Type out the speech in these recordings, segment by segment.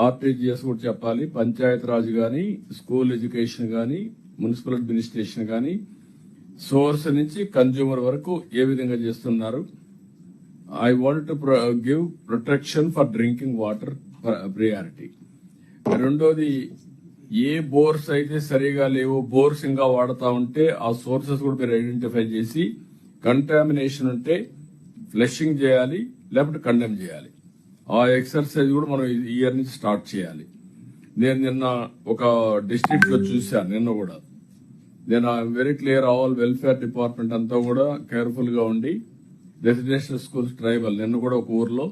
RTGS కూడా చెప్పాలి, పంచాయత్ రాజ్ కానీ, స్కూల్ ఎడ్యుకేషన్ కానీ, మున్సిపల్ అడ్మినిస్ట్రేషన్ కానీ, సోర్స్ నుంచి కన్జ్యూమర్ వరకు ఏ విధంగా చేస్తున్నారు. I want to give protection for drinking water priority. రెండోది, ఏ బోర్స్ అయితే సరిగా లేవో, బోర్స్ ఇంకా వాడుతా ఉంటే ఆ సోర్సెస్ కూడా మీరు ఐడెంటిఫై చేసి కంటామినేషన్ ఉంటే ఫ్లషింగ్ చేయాలి, లేకపోతే కండెమ్ చేయాలి. ఆ ఎక్సర్సైజ్ కూడా మనం ఈ ఇయర్ నుంచి స్టార్ట్ చేయాలి. నేను నిన్న ఒక డిస్ట్రిక్ట్ లో చూశాను. నిన్న కూడా నేను very clear, all welfare department అంతా కూడా కేర్ఫుల్ గా ఉండి, రెసిడెన్షియల్ స్కూల్స్ ట్రైబల్ నిన్న కూడా ఒక ఊర్లో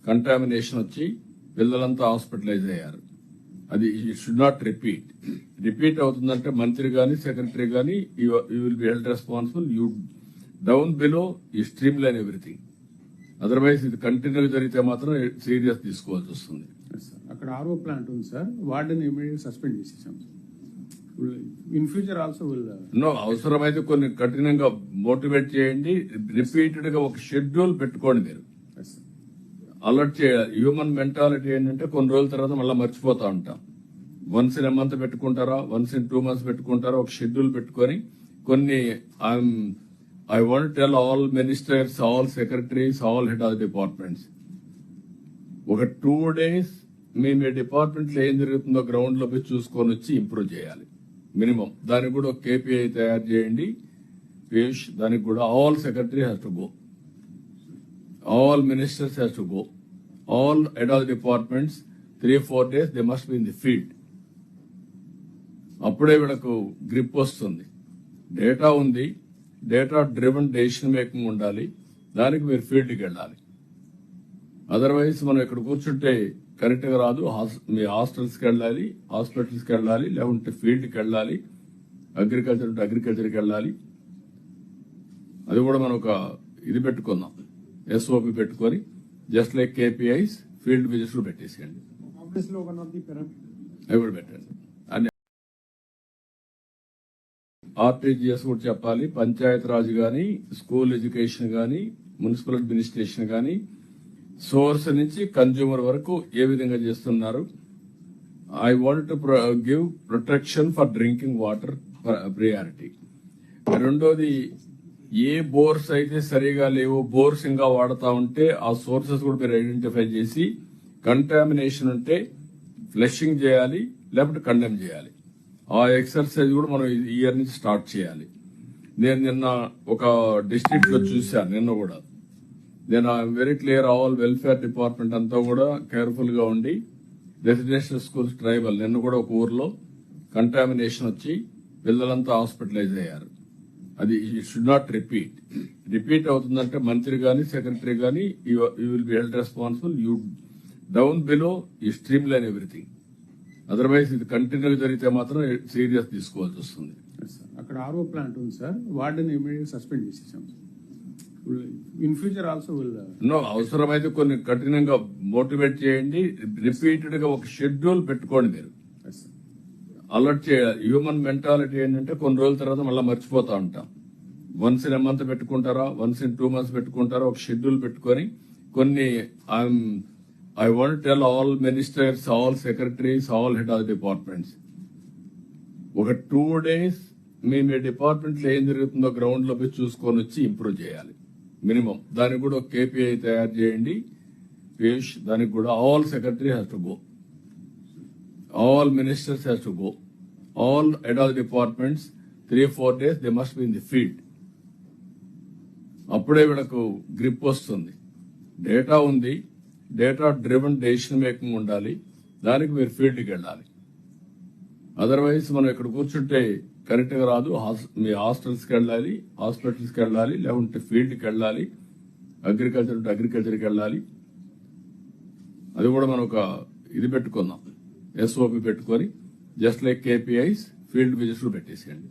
కంటామినేషన్ వచ్చి పిల్లలంతా హాస్పిటలైజ్ అయ్యారు. అది షుడ్ నాట్ రిపీట్ అవుతుందంటే మంత్రి గాని, సెక్రటరీ గాని, you will be held responsible. You down below ఈ స్ట్రీమ్ లైన్ ఎవ్రీథింగ్. అదర్వైజ్ ఇది కంటిన్యూ జరిగితే మాత్రం సీరియస్ తీసుకోవాల్సి వస్తుంది. అక్కడ ఆర్ఓ ప్లాంట్ ఉంది సార్, వార్డెన్ ఇమీడియట్ సస్పెండ్ చేసేసాం. ఇన్ ఫ్యూచర్ ఆల్సో నో, అవసరమైతే కొన్ని కఠినంగా మోటివేట్ చేయండి. రిపీటెడ్ గా ఒక షెడ్యూల్ పెట్టుకోండి. మీరు అలర్ట్ చేయాలి. హ్యూమన్ మెంటాలిటీ ఏంటంటే కొన్ని రోజుల తర్వాత మళ్ళీ మర్చిపోతా ఉంటాం. వన్స్ ఇన్ ఎ మంత్ పెట్టుకుంటారా, వన్స్ ఇన్ 2 months పెట్టుకుంటారా, ఒక షెడ్యూల్ పెట్టుకొని కొన్ని I want to tell all ministers, all secretaries, all head of the departments. ఒక 2 days మీ డిపార్ట్మెంట్ లో ఏం జరుగుతుందో గ్రౌండ్ లో పోయి చూసుకొని వచ్చి ఇంప్రూవ్ చేయాలి మినిమం. దానికి కూడా ఒక కేపీఐ తయారు చేయండి. పీయూష్, దానికి కూడా all secretary has to go, all ministers has to go, all head of the departments 3-4 days they must be in the field. అప్పుడే వీళ్ళకు గ్రిప్ వస్తుంది. డేటా ఉంది, డేటా డ్రివెన్ డెసిషన్ మేకింగ్ ఉండాలి. దానికి మీరు ఫీల్డ్కి వెళ్ళాలి. అదర్వైజ్ మనం ఇక్కడ కూర్చుంటే కరెక్ట్ గా రాదు. మీ హాస్టల్స్కి వెళ్ళాలి, హాస్పిటల్స్కి వెళ్ళాలి, లేకుంటే ఫీల్డ్కి వెళ్ళాలి, అగ్రికల్చర్ ఉంటే అగ్రికల్చర్కి వెళ్ళాలి. అది కూడా మనం ఒక ఇది పెట్టుకుందాం, ఎస్ఓపి పెట్టుకొని just like KPIs field visits లో పెట్టేసేయండి. అవి కూడా పెట్టండి. ఆర్టీజీఎస్ కూడా చెప్పాలి, పంచాయత్ రాజ్ కానీ, స్కూల్ ఎడ్యుకేషన్ కానీ, మున్సిపల్ అడ్మినిస్ట్రేషన్ కానీ, సోర్స్ నుంచి కన్జ్యూమర్ వరకు ఏ విధంగా చేస్తున్నారు. I want to give protection for drinking water priority. రెండోది, ఏ బోర్స్ అయితే సరిగా లేవో, బోర్స్ ఇంకా వాడుతా ఉంటే ఆ సోర్సెస్ కూడా మీరు ఐడెంటిఫై చేసి కంటామినేషన్ ఉంటే ఫ్లషింగ్ చేయాలి, లేకపోతే కండెమ్ చేయాలి. ఆ ఎక్సర్సైజ్ కూడా మనం ఈ ఇయర్ నుంచి స్టార్ట్ చేయాలి. నేను నిన్న ఒక డిస్ట్రిక్ట్ లో చూశాను. నిన్న కూడా నేను very clear, all welfare department అంతా కూడా కేర్ఫుల్ గా ఉండి, రెసిడెన్షియల్ స్కూల్స్ ట్రైబల్ నిన్న కూడా ఒక ఊర్లో కంటామినేషన్ వచ్చి పిల్లలంతా హాస్పిటలైజ్ అయ్యారు. అది షుడ్ నాట్ రిపీట్ అవుతుందంటే మంత్రి గాని, సెక్రటరీ గాని, you will be held responsible. You down below ఈ స్ట్రీమ్ లైన్ ఎవ్రీథింగ్. అదర్వైజ్ ఇది కంటిన్యూ జరిగితే మాత్రం సీరియస్ తీసుకోవాల్సి వస్తుంది. అక్కడ ఆర్ఓ ప్లాంట్ ఉంది సార్, వార్డెన్ ఇమీడియట్ సస్పెండ్ చేసేసాం. ఇన్ ఫ్యూచర్ ఆల్సో నో, అవసరమైతే కొన్ని కఠినంగా మోటివేట్ చేయండి. రిపీటెడ్ గా ఒక షెడ్యూల్ పెట్టుకోండి. మీరు అలర్ట్ చేయాలి. హ్యూమన్ మెంటాలిటీ ఏంటంటే కొన్ని రోజుల తర్వాత మళ్ళీ మర్చిపోతా ఉంటాం. వన్స్ ఇన్ ఎ మంత్ పెట్టుకుంటారా, వన్స్ ఇన్ 2 months పెట్టుకుంటారా, ఒక షెడ్యూల్ పెట్టుకొని కొన్ని I want to tell all ministers, all secretaries, all head of the departments. ఒక 2 days మీ డిపార్ట్మెంట్ లో ఏం జరుగుతుందో గ్రౌండ్ లో పోయి చూసుకొని వచ్చి ఇంప్రూవ్ చేయాలి మినిమం. దానికి కూడా ఒక కేపీఐ తయారు చేయండి. పీయూష్, దానికి కూడా all secretary has to go, all ministers has to go, all head of the departments 3-4 days they must be in the field. అప్పుడే వీళ్ళకు గ్రిప్ వస్తుంది. డేటా ఉంది, డేటా డ్రివెన్ డెసిషన్ మేకింగ్ ఉండాలి. దానికి మీరు ఫీల్డ్కి వెళ్ళాలి. అదర్వైజ్ మనం ఇక్కడ కూర్చుంటే కరెక్ట్ గా రాదు. మీ హాస్టల్స్కి వెళ్ళాలి, హాస్పిటల్స్కి వెళ్ళాలి, లేకుంటే ఫీల్డ్కి వెళ్ళాలి, అగ్రికల్చర్ ఉంటే అగ్రికల్చర్కి వెళ్ళాలి. అది కూడా మనం ఒక ఇది పెట్టుకుందాం, ఎస్ఓపి పెట్టుకొని just like KPIs field visits లో పెట్టేసేయండి.